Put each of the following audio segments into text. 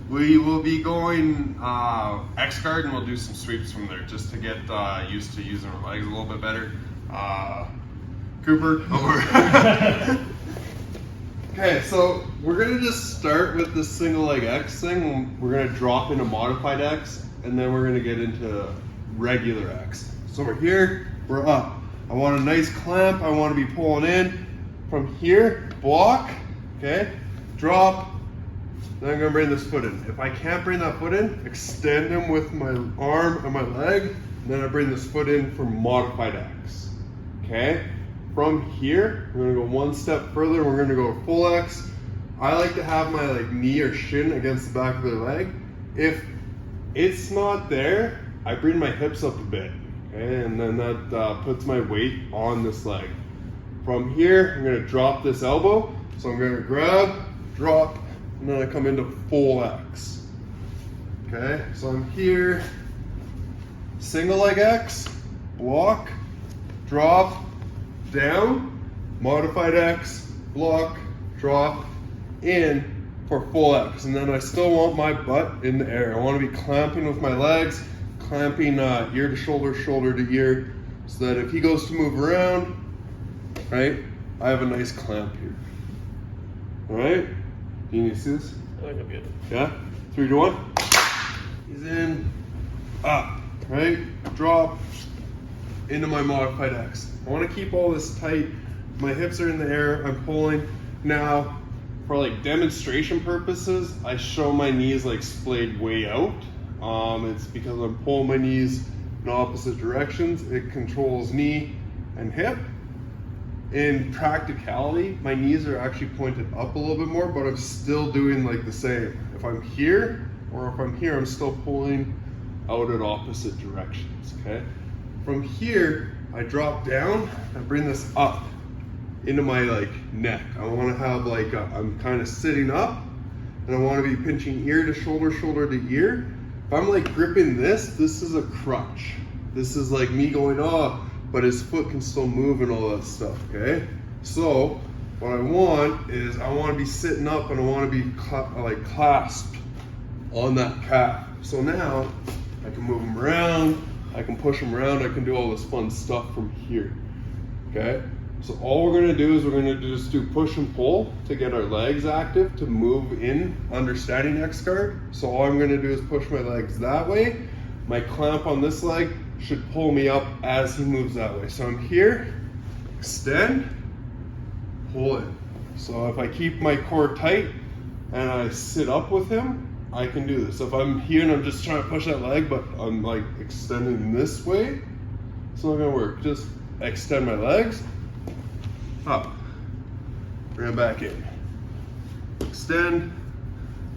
We will be going X guard, and we'll do some sweeps from there just to get used to using our legs a little bit better. Cooper, over. Okay, so we're gonna just start with the single leg X thing. We're gonna drop into modified X, and then we're gonna get into regular X. So we're here, we're up. I want a nice clamp, I want to be pulling in. From here, block, okay, drop, then I'm gonna bring this foot in. If I can't bring that foot in, extend them with my arm and my leg, and then I bring this foot in for modified X, okay? From here, we're gonna go one step further, we're gonna go full X. I like to have my knee or shin against the back of their leg. If it's not there, I bring my hips up a bit, okay? And then that puts my weight on this leg. From here, I'm gonna drop this elbow. So I'm gonna grab, drop, and then I come into full X. Okay, so I'm here, single leg X, block, drop, down, modified X, block, drop, in for full X. And then I still want my butt in the air. I want to be clamping with my legs, clamping ear to shoulder, shoulder to ear, so that if he goes to move around, right, I have a nice clamp here. All right, do you need to see this? I think I'm good. Yeah, 3, 2, 1. He's in, up, right, drop, into my modified X. I want to keep all this tight. My hips are in the air, I'm pulling. Now, for demonstration purposes, I show my knees splayed way out. It's because I'm pulling my knees in opposite directions. It controls knee and hip. In practicality, my knees are actually pointed up a little bit more, but I'm still doing the same. If I'm here, or if I'm here, I'm still pulling out at opposite directions, okay? From here, I drop down, I bring this up into my neck. I wanna have I'm kind of sitting up, and I wanna be pinching ear to shoulder, shoulder to ear. If I'm gripping this is a crutch. This is me going, oh, but his foot can still move and all that stuff, okay? So, what I want is, I wanna be sitting up and I wanna be clasped on that calf. So now, I can move them around, I can push them around, I can do all this fun stuff from here, okay? So all we're gonna do is we're gonna just do push and pull to get our legs active, to move in under standing X guard. So all I'm gonna do is push my legs that way. My clamp on this leg should pull me up as he moves that way. So I'm here, extend, pull in. So if I keep my core tight and I sit up with him, I can do this. If I'm here and I'm just trying to push that leg, but I'm extending this way, it's not gonna work. Just extend my legs, up, bring it back in. Extend,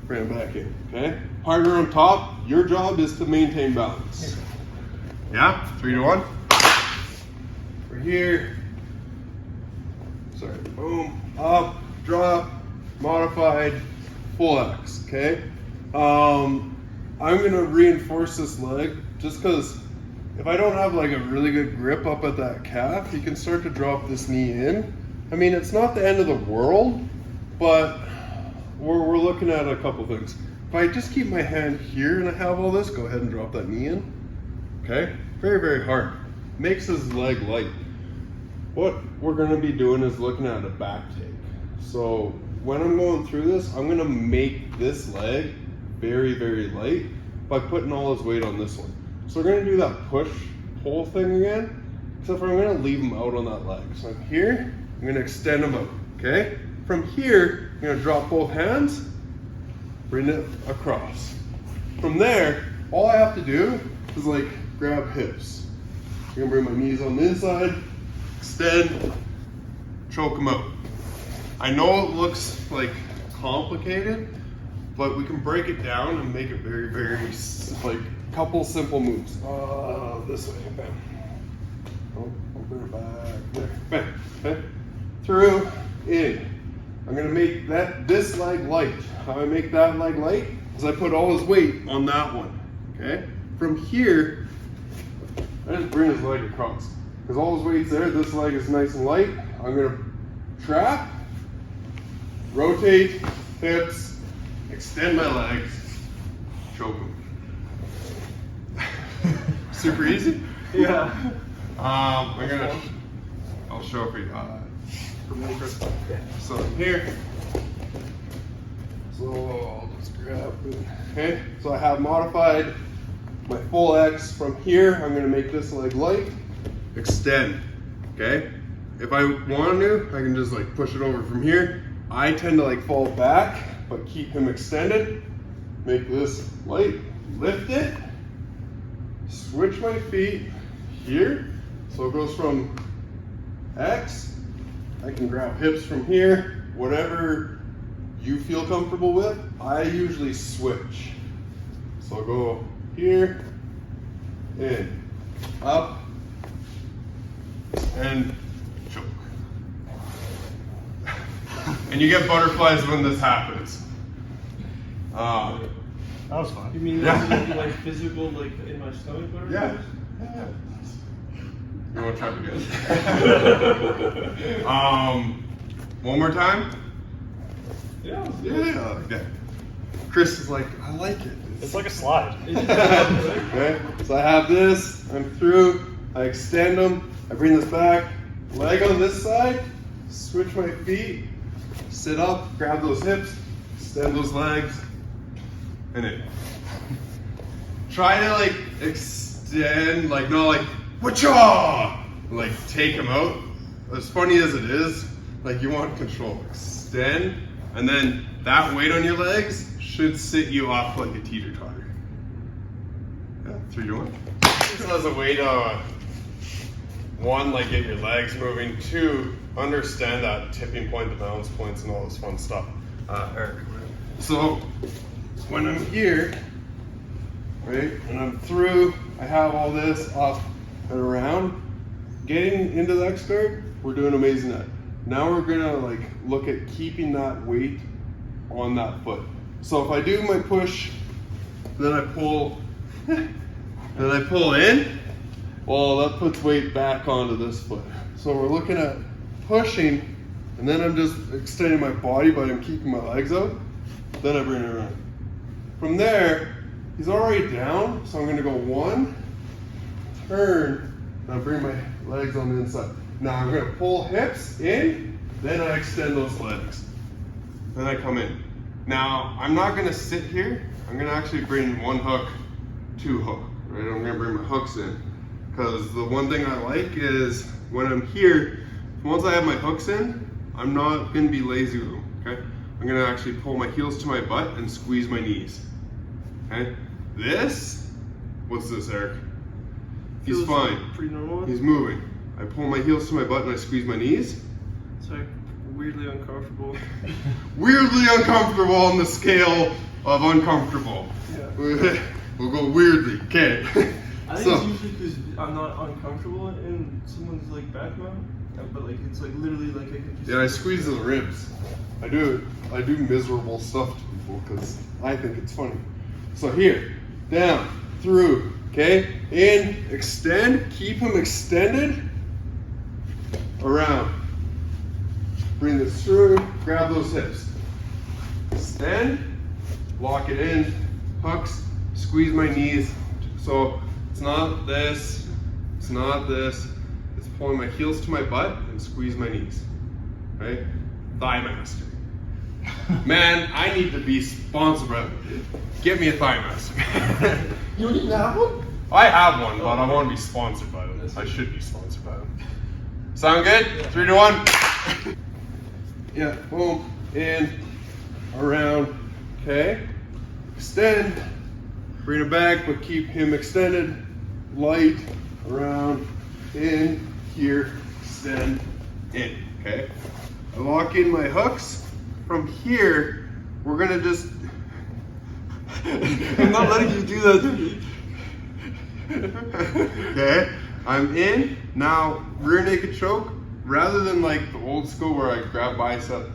bring it back in, okay? Partner on top, your job is to maintain balance. Yeah, 3, 2, 1. We're here. Sorry, boom, up, drop, modified, full X, okay? I'm gonna reinforce this leg just because if I don't have a really good grip up at that calf, you can start to drop this knee in. I mean, it's not the end of the world, but we're looking at a couple things. If I just keep my hand here and I have all this, go ahead and drop that knee in. Okay, very, very hard. Makes his leg light. What we're gonna be doing is looking at a back take. So when I'm going through this, I'm gonna make this leg very, very light by putting all his weight on this one. So we're gonna do that push, pull thing again, except for I'm gonna leave him out on that leg. So I'm here, I'm gonna extend him out, okay? From here, I'm gonna drop both hands, bring it across. From there, all I have to do is grab hips. I'm gonna bring my knees on the inside, extend, choke them out. I know it looks complicated, but we can break it down and make it very, very couple simple moves. This way, bam. Oh, open it back there, bam, bam. Through, in. I'm gonna make this leg light. How I make that leg light is I put all his weight on that one, okay? From here, I just bring his leg across. Because all his weight's there, this leg is nice and light. I'm gonna trap, rotate, hips, extend my legs, choke him. Super easy? Yeah. I'll show it for you. For me first. So here. So I'll just grab it. Okay, so I have modified my full X from here. I'm gonna make this leg light, extend, okay? If I want to, I can just like push it over from here. I tend to like fall back, but keep him extended. Make this light, lift it, switch my feet here. So it goes from X, I can grab hips from here, whatever you feel comfortable with. I usually switch. So I'll go here, in, up, and choke. And you get butterflies when this happens. That was fun. You mean Yeah. like physical, like in my stomach? Yeah. You want to try it again? One more time. Yeah. Yeah. Okay. Chris is like, I like it. It's like a slide. Okay. So I have this. I'm through. I extend them. I bring this back. Leg on this side. Switch my feet. Sit up. Grab those hips. Extend those legs. And in. Try to like extend, like not like whatcha, like take them out. As funny as it is, like you want control. Extend, and then that weight on your legs should sit you off like a teeter-totter. Yeah, 3, 2, 1. So as a way to, one, like get your legs moving. 2, understand that tipping point, the balance points, and all this fun stuff. Eric. So when I'm here, right, and I'm through, I have all this up and around. Getting into the X guard, we're doing amazing at. Now we're gonna like look at keeping that weight on that foot. So if I do my push, then I pull, then I pull in, well that puts weight back onto this foot. So we're looking at pushing, and then I'm just extending my body, but I'm keeping my legs out. Then I bring it around. From there, he's already down, so I'm gonna go 1, turn, and I bring my legs on the inside. Now I'm gonna pull hips in, then I extend those legs. Then I come in. Now, I'm not gonna sit here. I'm gonna actually bring 1 hook, 2 hook, right? I'm gonna bring my hooks in. Because the one thing I like is when I'm here, once I have my hooks in, I'm not gonna be lazy with them, okay? I'm gonna actually pull my heels to my butt and squeeze my knees, okay? This, what's this, Eric? He's Feels fine. Pretty normal. He's moving. I pull my heels to my butt and I squeeze my knees. It's like weirdly uncomfortable. Weirdly uncomfortable on the scale of uncomfortable. Yeah. We'll go weirdly, okay? I think it's usually because I'm not uncomfortable in someone's like back mount, but like it's like literally like I can just. Yeah, I squeeze the ribs. I do miserable stuff to people because I think it's funny. So here, down, through, okay? In, extend, keep him extended, around. Bring this through, grab those hips. Extend, lock it in, hooks, squeeze my knees. So it's not this, it's not this. It's pulling my heels to my butt and squeeze my knees, right? Thigh master. Man, I need to be sponsored by them. Get me a Thigh master. You don't even have one? I have one, but I want to be sponsored by them. I should be sponsored by them. Sound good? 3, 2, 1. Yeah, boom, in, around, okay? Extend, bring it back, but keep him extended, light, around, in, here, extend, in, okay? I lock in my hooks. From here, we're gonna just, I'm not letting you do that to me. Okay, I'm in. Now, rear naked choke, rather than like the old school where I grab bicep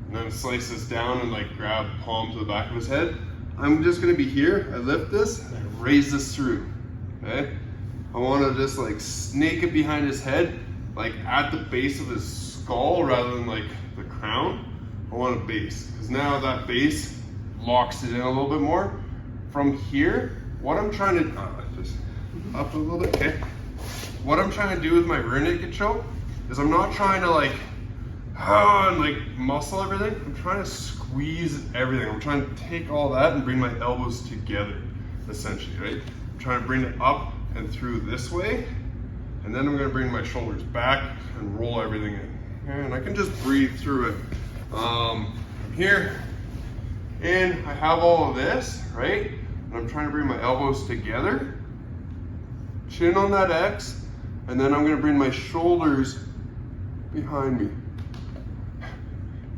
and then slice this down and like grab palm to the back of his head, I'm just gonna be here. I lift this and I raise this through, okay? I wanna just like snake it behind his head, like at the base of his skull rather than like the crown. I want a base, because now that base locks it in a little bit more. from here, what I'm trying to, just up a little bit, okay? What I'm trying to do with my rear naked choke is I'm not trying to like, and like muscle everything. I'm trying to squeeze everything. I'm trying to take all that and bring my elbows together, essentially, right? I'm trying to bring it up and through this way, and then I'm gonna bring my shoulders back and roll everything in. And I can just breathe through it. From here, and I have all of this, right? And I'm trying to bring my elbows together, chin on that X, and then I'm gonna bring my shoulders behind me.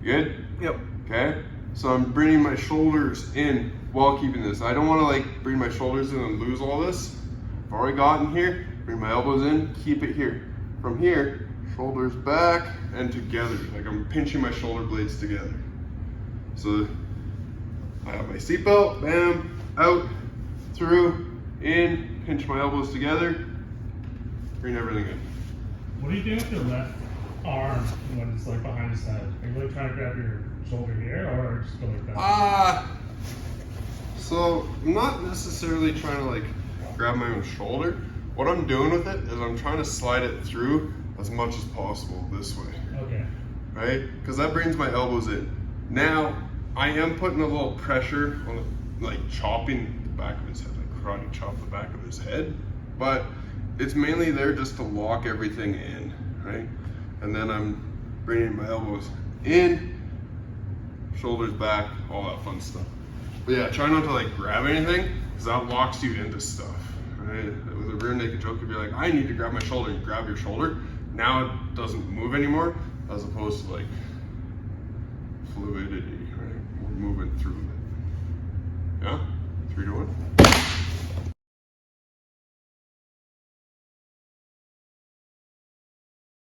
Good? Yep. Okay? So I'm bringing my shoulders in while keeping this. I don't wanna like bring my shoulders in and lose all this. I've already gotten here, bring my elbows in, keep it here. From here, shoulders back and together. Like I'm pinching my shoulder blades together. So I have my seatbelt, bam, out, through, in, pinch my elbows together, bring everything in. What are you doing with your left arm when it's like behind his head? Are you like trying to grab your shoulder here or just go like that? So I'm not necessarily trying to like grab my own shoulder. What I'm doing with it is I'm trying to slide it through as much as possible this way. Okay. Right? Because that brings my elbows in. Now, I am putting a little pressure on the, like chopping the back of his head, like karate chop the back of his head, but it's mainly there just to lock everything in, right? And then I'm bringing my elbows in, shoulders back, all that fun stuff. But yeah, try not to like grab anything, because that locks you into stuff, right? With a rear naked choke, if you're like, I need to grab my shoulder, you grab your shoulder, now it doesn't move anymore, as opposed to like fluidity, right? We're moving through it. Yeah? 3 to 1.